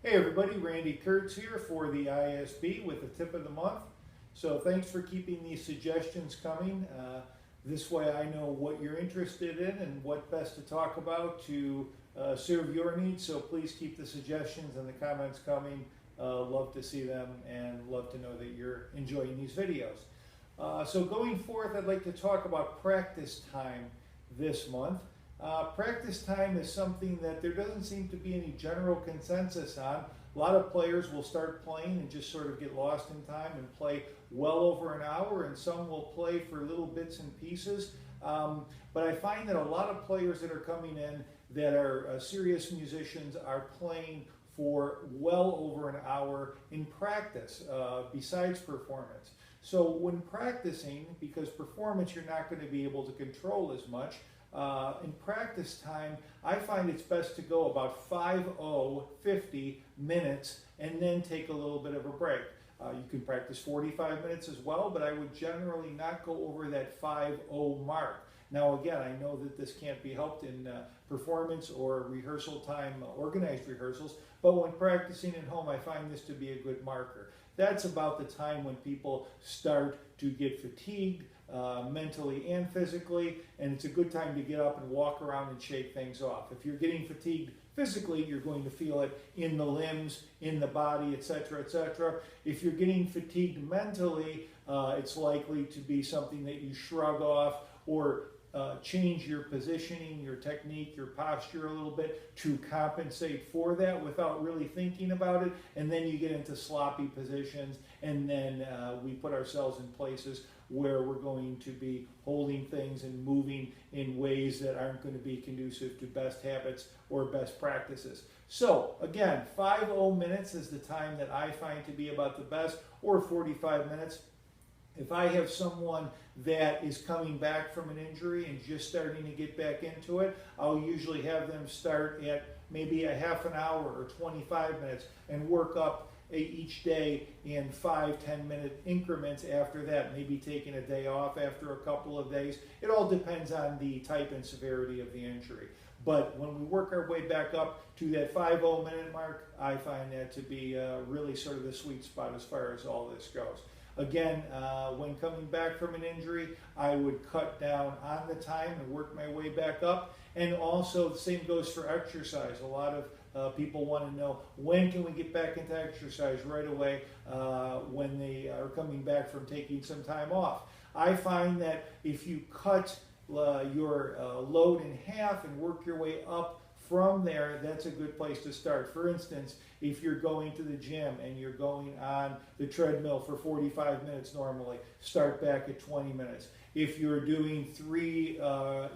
Hey everybody, Randy Kurtz here for the ISB with the tip of the month. So thanks for keeping these suggestions coming. This way I know what you're interested in and what best to talk about to serve your needs. So please keep the suggestions and the comments coming. Love to see them and love to know that you're enjoying these videos. So going forth, I'd like to talk about practice time this month. Practice time is something that there doesn't seem to be any general consensus on. A lot of players will start playing and just sort of get lost in time and play well over an hour, and some will play for little bits and pieces. But I find that a lot of players that are coming in that are serious musicians are playing for well over an hour in practice, besides performance. So when practicing, because performance you're not going to be able to control as much, in practice time, I find it's best to go about 50 minutes and then take a little bit of a break. You can practice 45 minutes as well, but I would generally not go over that 50 mark. Now again, I know that this can't be helped in performance or rehearsal time, organized rehearsals, but when practicing at home, I find this to be a good marker. That's about the time when people start to get fatigued, mentally and physically, and it's a good time to get up and walk around and shake things off. If you're getting fatigued physically, you're going to feel it in the limbs, in the body, etc., etc. If you're getting fatigued mentally, it's likely to be something that you shrug off or change your positioning, your technique, your posture a little bit to compensate for that without really thinking about it, and then you get into sloppy positions, and then we put ourselves in places where we're going to be holding things and moving in ways that aren't going to be conducive to best habits or best practices. So again, 50 minutes is the time that I find to be about the best, or 45 minutes. If I have someone that is coming back from an injury and just starting to get back into it, I'll usually have them start at maybe a half an hour or 25 minutes and work up each day in 5-10 minute increments after that, maybe taking a day off after a couple of days. It all depends on the type and severity of the injury. But when we work our way back up to that 50 minute mark, I find that to be really sort of the sweet spot as far as all this goes. Again, when coming back from an injury, I would cut down on the time and work my way back up. And also the same goes for exercise. A lot of people want to know, when can we get back into exercise? Right away, when they are coming back from taking some time off. I find that if you cut your load in half and work your way up from there, that's a good place to start. For instance, if you're going to the gym and you're going on the treadmill for 45 minutes normally, start back at 20 minutes. If you're doing 3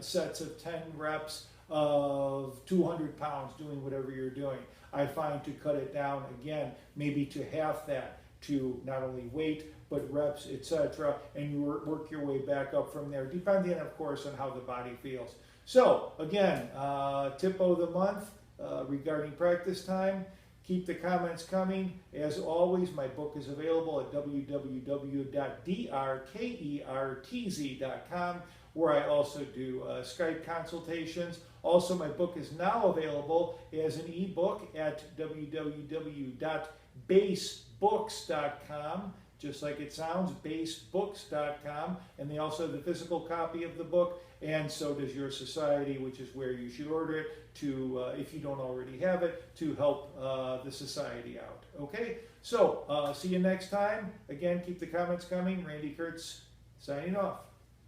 sets of 10 reps of 200 pounds, doing whatever you're doing, I find to cut it down again, maybe to half that, to not only weight, but reps, etc., and you work your way back up from there, depending, of course, on how the body feels. So, again, tip of the month regarding practice time. Keep the comments coming. As always, my book is available at www.drkertz.com, where I also do Skype consultations. Also, my book is now available as an ebook at www.basebooks.com. Just like it sounds, basebooks.com, and they also have the physical copy of the book, and so does your society, which is where you should order it to, if you don't already have it, to help the society out. Okay, so see you next time. Again, keep the comments coming. Randy Kurtz signing off.